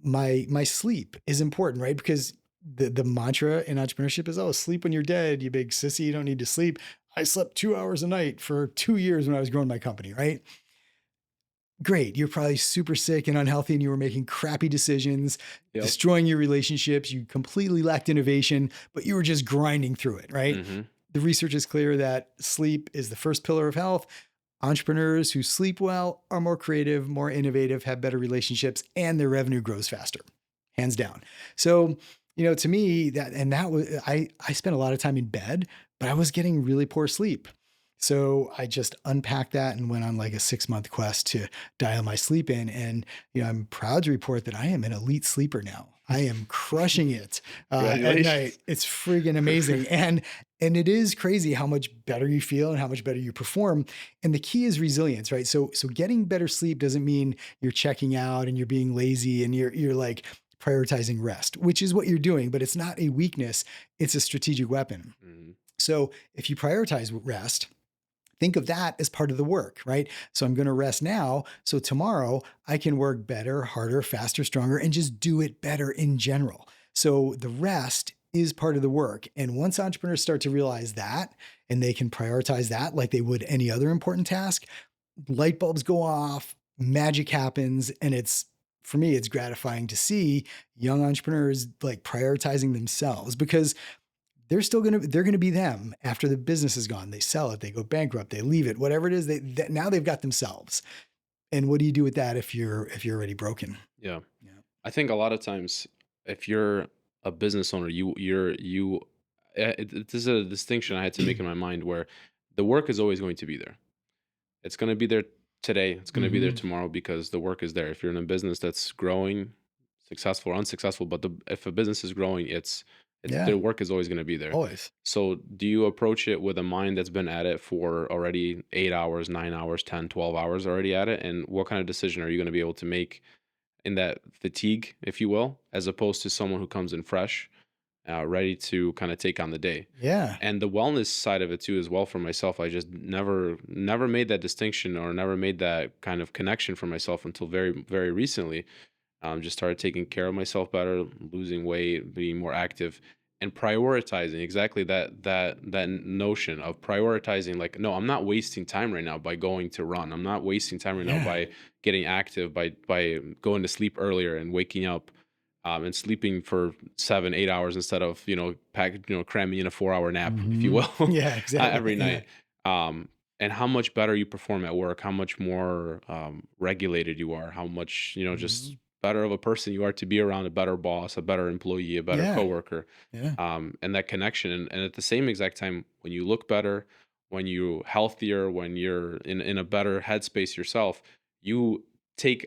my sleep is important," right? Because the mantra in entrepreneurship is, "Oh, sleep when you're dead, you big sissy. You don't need to sleep." I slept 2 hours a night for 2 years when I was growing my company, right? Great. You're probably super sick and unhealthy, and you were making crappy decisions, Yep. destroying your relationships. You completely lacked innovation, but you were just grinding through it, right? Hmm. The research is clear that sleep is the first pillar of health. Entrepreneurs who sleep well are more creative, more innovative, have better relationships, and their revenue grows faster, hands down. So, to me, that was I spent a lot of time in bed, but I was getting really poor sleep. So I just unpacked that and went on like a 6-month quest to dial my sleep in. And, I'm proud to report that I am an elite sleeper now. I am crushing it at night. Congratulations. It's freaking amazing. And it is crazy how much better you feel and how much better you perform. And the key is resilience, right? So getting better sleep doesn't mean you're checking out and you're being lazy and you're like prioritizing rest, which is what you're doing, but it's not a weakness. It's a strategic weapon. Hmm. So if you prioritize rest, think of that as part of the work, right? So I'm going to rest now. So tomorrow I can work better, harder, faster, stronger, and just do it better in general. So the rest is part of the work. And once entrepreneurs start to realize that and they can prioritize that like they would any other important task, light bulbs go off, magic happens. And for me, it's gratifying to see young entrepreneurs like prioritizing themselves because they're gonna be them after the business is gone. They sell it, they go bankrupt, they leave it, whatever it is. Now they've got themselves. And what do you do with that if you're already broken? Yeah. Yeah. I think a lot of times, if you're a business owner, this is a distinction I had to make in my mind where the work is always going to be there. It's going to be there today. It's going to be there Hmm. tomorrow because the work is there. If you're in a business that's growing, successful or unsuccessful, but if a business is growing, it's Yeah. their work is always going to be there. Always. So do you approach it with a mind that's been at it for already 8 hours, 9 hours, 10, 12 hours already at it? And what kind of decision are you going to be able to make in that fatigue, if you will, as opposed to someone who comes in fresh, ready to kind of take on the day. Yeah. And the wellness side of it too, as well, for myself, I just never made that distinction, or never made that kind of connection for myself until very recently. Just started taking care of myself better, losing weight, being more active, and prioritizing exactly that notion of prioritizing. Like, no, I'm not wasting time right now by going to run. I'm not wasting time right now Yeah. by getting active, by going to sleep earlier and waking up, and sleeping for 7 8 hours instead of cramming in a 4 hour nap, if you Hmm. will, Yeah, exactly. every Yeah. night. And how much better you perform at work, how much more regulated you are, how much just Hmm. better of a person you are to be around, a better boss, a better employee, a better Yeah. coworker, Yeah. and that connection. And at the same exact time, when you look better, when you healthier, when you're in a better headspace yourself, you take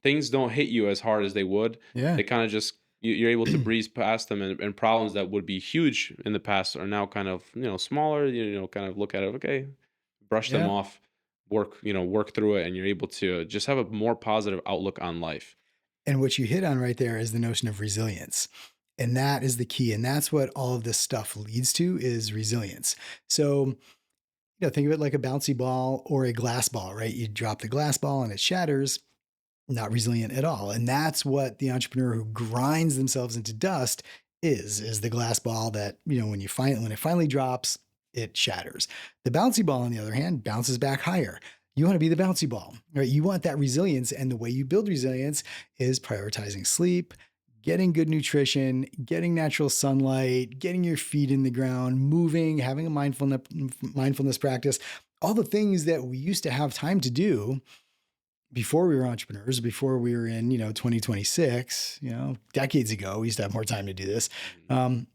things don't hit you as hard as they would. Yeah. They kind of just you're able to breeze past them, and problems that would be huge in the past are now kind of smaller. Kind of look at it, okay, brush them Yeah. off, work through it, and you're able to just have a more positive outlook on life. And what you hit on right there is the notion of resilience. And that is the key. And that's what all of this stuff leads to is resilience. So, think of it like a bouncy ball or a glass ball, right? You drop the glass ball and it shatters, not resilient at all. And that's what the entrepreneur who grinds themselves into dust is the glass ball that, when it finally drops, it shatters. The bouncy ball, on the other hand, bounces back higher. You want to be the bouncy ball, right? You want that resilience. And the way you build resilience is prioritizing sleep, getting good nutrition, getting natural sunlight, getting your feet in the ground, moving, having a mindfulness practice, all the things that we used to have time to do before we were entrepreneurs, before we were in, 2026, decades ago, we used to have more time to do this. Mhm. Um,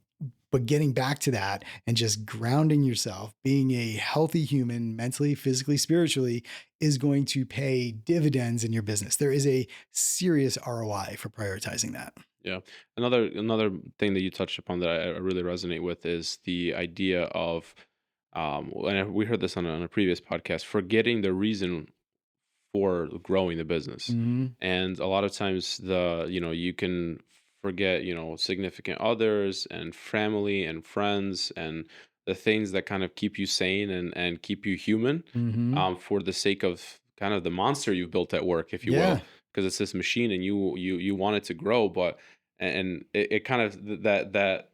but getting back to that and just grounding yourself, being a healthy human, mentally, physically, spiritually, is going to pay dividends in your business. There is a serious ROI for prioritizing that. Yeah. Another thing that you touched upon that I really resonate with is the idea of, we heard this on a previous podcast, forgetting the reason for growing the business. Hmm. And a lot of times you can forget, significant others and family and friends, and the things that kind of keep you sane and keep you human, Hmm. for the sake of kind of the monster you've built at work, if you Yeah. will, because it's this machine, and you want it to grow, but and it kind of that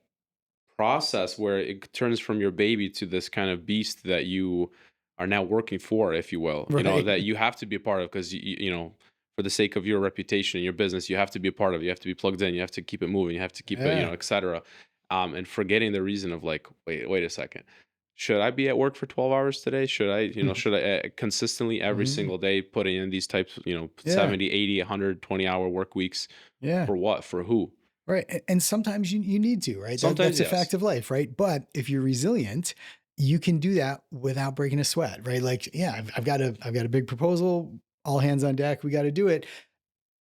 process where it turns from your baby to this kind of beast that you are now working for, if you will, Right. that you have to be a part of, because for the sake of your reputation and your business, you have to be a part of it. You have to be plugged in. You have to keep it moving. You have to keep it, Yeah. etc. And forgetting the reason of, like, wait a second. Should I be at work for 12 hours today? Should I consistently every Hmm. single day putting in these types, Yeah. 70, 80, 120-hour work weeks, Yeah. for what? For who? Right. And sometimes you need to, right? Sometimes, That's a fact yes. of life, right? But if you're resilient, you can do that without breaking a sweat, right? Like, yeah, I've got a big proposal, all hands on deck, we got to do it.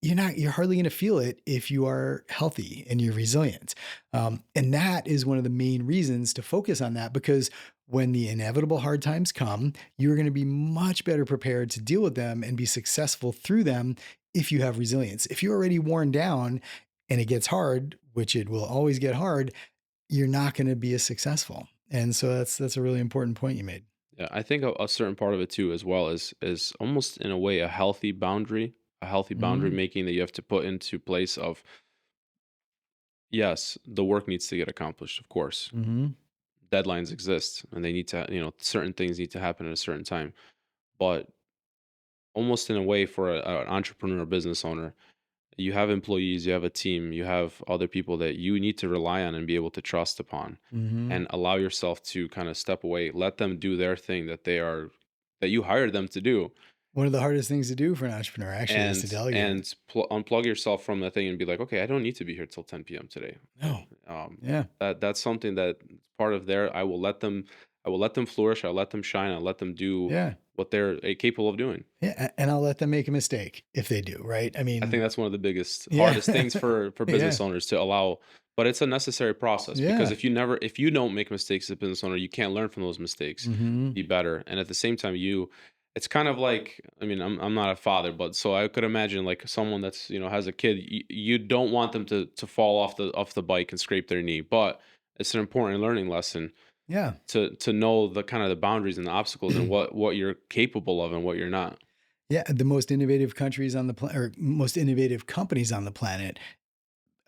You're hardly going to feel it if you are healthy and you're resilient. And that is one of the main reasons to focus on that, because when the inevitable hard times come, you're going to be much better prepared to deal with them and be successful through them if you have resilience. If you're already worn down and it gets hard, which it will always get hard, you're not going to be as successful. And so that's a really important point you made. Yeah, I think a certain part of it too, as well, is almost in a way a healthy boundary Hmm. making that you have to put into place of, yes, the work needs to get accomplished, of course. Hmm. Deadlines exist, and they need to, certain things need to happen at a certain time. But almost in a way, for an entrepreneur, business owner, you have employees, you have a team, you have other people that you need to rely on and be able to trust upon, Hmm. and allow yourself to kind of step away, let them do their thing that you hired them to do, One of the hardest things to do for an entrepreneur actually is to delegate. unplug yourself from that thing and be like, okay, I don't need to be here till 10 p.m. today. No. Um, Yeah. that's something that part of their. I will let them flourish. I'll let them shine. I'll let them do Yeah. what they're capable of doing. Yeah, and I'll let them make a mistake if they do, right? I I think mean, that's one of the biggest, yeah. hardest things for Yeah. business owners to allow. But it's a necessary process, because Yeah. if you don't make mistakes as a business owner, you can't learn from those mistakes, Mhm. be better. And at the same time, It's kind of like, I mean, I'm not a father, but so I could imagine like someone that's, has a kid, you don't want them to fall off the bike and scrape their knee, but it's an important learning lesson Yeah. to know the kind of the boundaries and the obstacles and what you're capable of and what you're not. Yeah, the most innovative countries on the planet, or most innovative companies on the planet,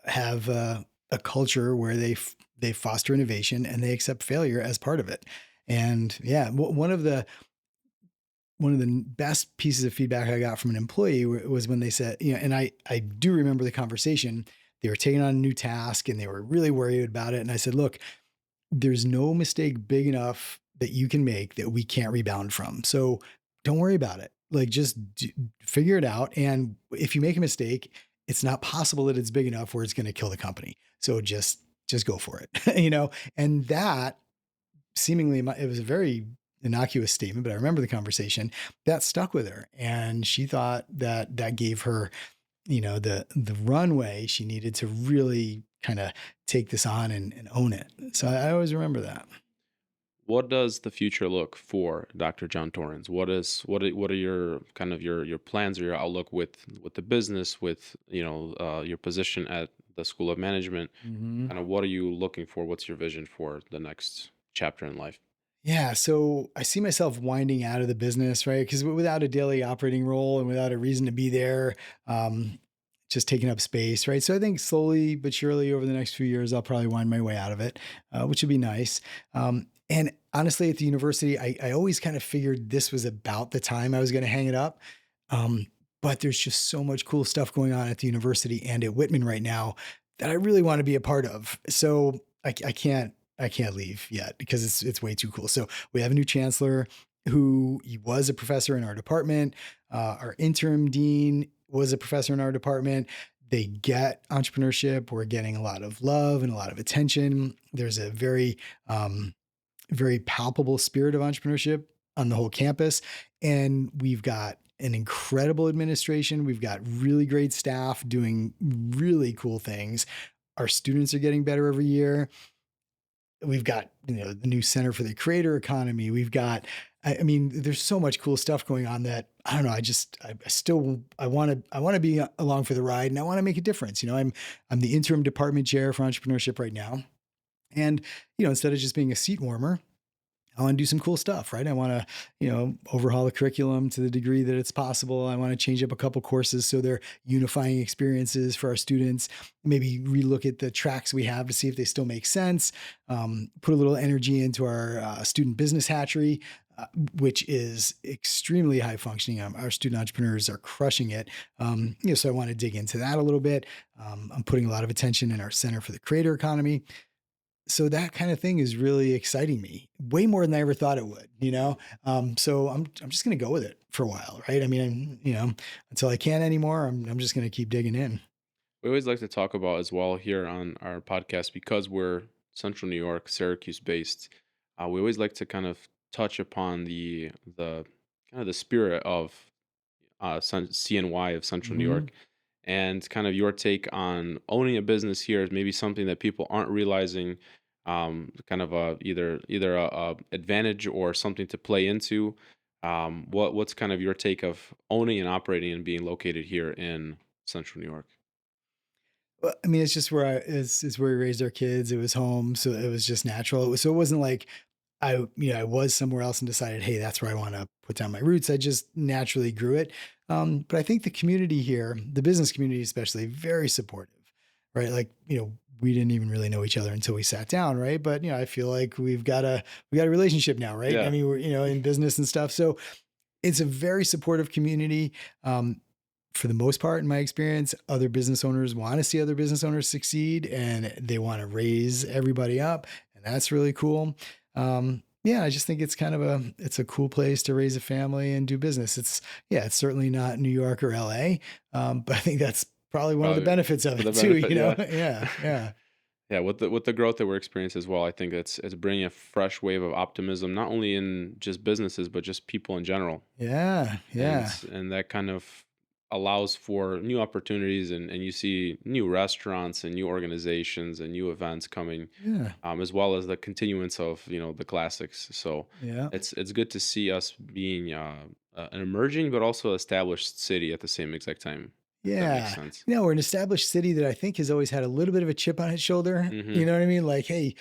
have a culture where they foster innovation and they accept failure as part of it. And yeah, one of the best pieces of feedback I got from an employee was when they said, and I do remember the conversation. They were taking on a new task and they were really worried about it. And I said, look, there's no mistake big enough that you can make that we can't rebound from. So don't worry about it. Like figure it out. And if you make a mistake, it's not possible that it's big enough where it's going to kill the company. So just go for it, And that seemingly, it was a very innocuous statement, but I remember the conversation that stuck with her, and she thought that that gave her, the runway she needed to really kind of take this on and own it. So I always remember that. What does the future look for Dr. John Torrens? What are your kind of your plans or your outlook with the business, with your position at the School of Management? Mhm. Kind of what are you looking for? What's your vision for the next chapter in life? Yeah, so I see myself winding out of the business, right? Because without a daily operating role and without a reason to be there, um, just taking up space, right? So I think slowly but surely over the next few years, I'll probably wind my way out of it, which would be nice. And honestly, at the university, I always kind of figured this was about the time I was going to hang it up. Um, but there's just so much cool stuff going on at the university and at Whitman right now that I really want to be a part of. So I can't leave yet because it's way too cool. So we have a new chancellor who he was a professor in our department. Our interim dean was a professor in our department. They get entrepreneurship. We're getting a lot of love and a lot of attention. There's a very palpable spirit of entrepreneurship on the whole campus. And we've got an incredible administration. We've got really great staff doing really cool things. Our students are getting better every year. We've got, the new Center for the Creator Economy. We've got, I mean, there's so much cool stuff going on that I don't know. I still, I want to be along for the ride and I want to make a difference. I'm the interim department chair for entrepreneurship right now. And, instead of just being a seat warmer, I want to do some cool stuff, right? I want to, overhaul the curriculum to the degree that it's possible. I want to change up a couple courses so they're unifying experiences for our students. Maybe relook at the tracks we have to see if they still make sense. Put a little energy into our student business hatchery, which is extremely high functioning. Our student entrepreneurs are crushing it. So I want to dig into that a little bit. I'm putting a lot of attention in our Center for the Creator Economy, so that kind of thing is really exciting me way more than I ever thought it would. So I'm just going to go with it for a while, right? I mean, until I can't anymore, I'm just going to keep digging in. We always like to talk about as well here on our podcast because we're Central New York, Syracuse based. We always like to kind of touch upon the kind of the spirit of CNY of Central New Hmm. York, and kind of your take on owning a business here is maybe something that people aren't realizing, kind of either a advantage or something to play into. What's kind of your take of owning and operating and being located here in Central New York? Well, I mean, it's just where it's where we raised our kids. It was home, so it was just natural. So it wasn't like I was somewhere else and decided, hey, that's where I want to put down my roots. I just naturally grew it. But I think the community here, the business community especially, very supportive, right? Like, we didn't even really know each other until we sat down, right? But I feel like we got a relationship now, right? I Yeah. mean, we're in business and stuff, so it's a very supportive community. For the most part, in my experience, other business owners want to see other business owners succeed and they want to raise everybody up. And that's really cool. Yeah, I just think it's kind of it's a cool place to raise a family and do business. It's certainly not New York or LA. But I think that's probably one of the Probably benefits of for the it too, benefit, yeah. Yeah. Yeah. Yeah, with the growth that we're experiencing as well, I think it's bringing a fresh wave of optimism, not only in just businesses, but just people in general. Yeah. And Yeah. and that kind of allows for new opportunities, and you see new restaurants and new organizations and new events coming, Yeah. as well as the continuance of the classics. So Yeah. it's good to see us being an emerging but also established city at the same exact time, if that makes Yeah. sense. We're an established city that I think has always had a little bit of a chip on its shoulder. Hmm. You know what I mean? Like, hey,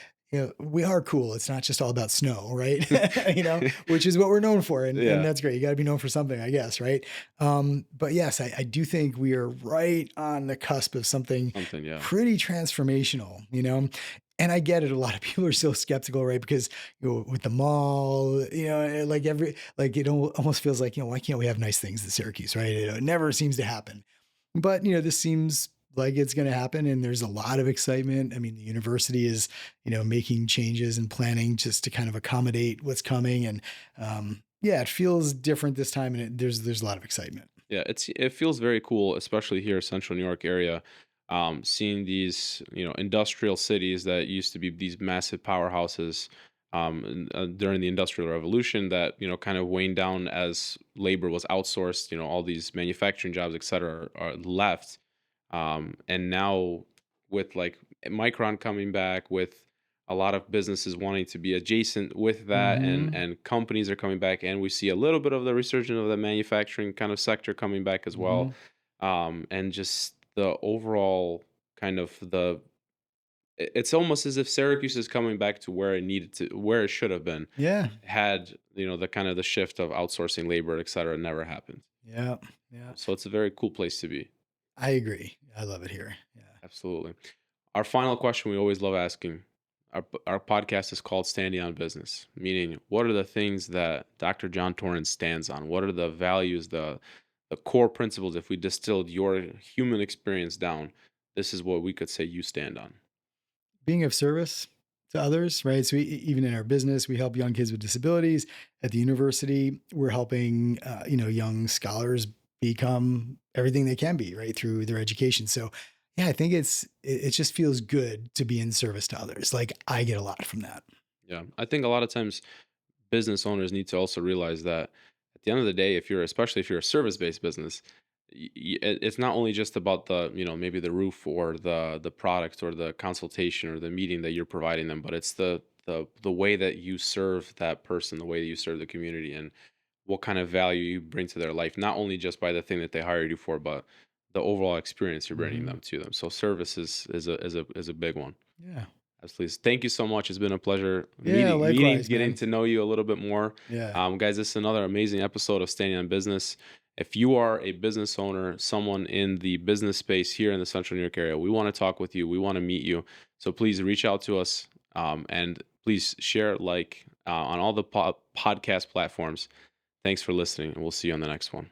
we are cool. It's not just all about snow, right? Which is what we're known for. And Yeah, that's great. You got to be known for something, I guess, right? But yes, I do think we are right on the cusp of something something. Yeah, pretty transformational. And I get it. A lot of people are still skeptical, right? Because with the mall, like almost feels like, why can't we have nice things in Syracuse, right? It never seems to happen. But, this seems like it's going to happen and there's a lot of excitement. I mean, the university is, making changes and planning just to kind of accommodate what's coming. And yeah, it feels different this time and there's a lot of excitement. yeah. It feels very cool, especially here, Central New York area. Seeing these, industrial cities that used to be these massive powerhouses during the Industrial Revolution that kind of waned down as labor was outsourced. All these manufacturing jobs, et cetera, are left. And now with like Micron coming back, with a lot of businesses wanting to be adjacent with that, and Hmm. companies are coming back, and we see a little bit of the resurgence of the manufacturing kind of sector coming back as well. Hmm. And just the overall kind of it's almost as if Syracuse is coming back to where it needed to, where it should have been, Yeah. had the kind of the shift of outsourcing labor, et cetera, never happened. Yeah. Yeah. So it's a very cool place to be. I agree. I love it here. Yeah. Absolutely. Our final question we always love asking. Our podcast is called Standing on Business, meaning what are the things that Dr. John Torrens stands on? What are the values, the core principles? If we distilled your human experience down, this is what we could say you stand on. Being of service to others, right? So even in our business, we help young kids with disabilities. At the university, we're helping young scholars become everything they can be, right, through their education. So yeah, I think it just feels good to be in service to others. Like I get a lot from that. Yeah, I think a lot of times business owners need to also realize that at the end of the day, if you're especially if you're a service-based business, it's not only just about the maybe the roof or the product or the consultation or the meeting that you're providing them, but it's the way that you serve that person, the way that you serve the community, and what kind of value you bring to their life, not only just by the thing that they hired you for, but the overall experience you're bringing Hmm. them to them. So service is a big one. Yeah. Absolutely. Thank you so much. It's been a pleasure Yeah. meeting, Likewise, getting man. to know you a little bit more. Yeah. Guys, this is another amazing episode of Standing on Business. If you are a business owner, someone in the business space here in the Central New York area, we want to talk with you. We want to meet you. So please reach out to us, and please share, on all the podcast platforms. Thanks for listening, and we'll see you on the next one.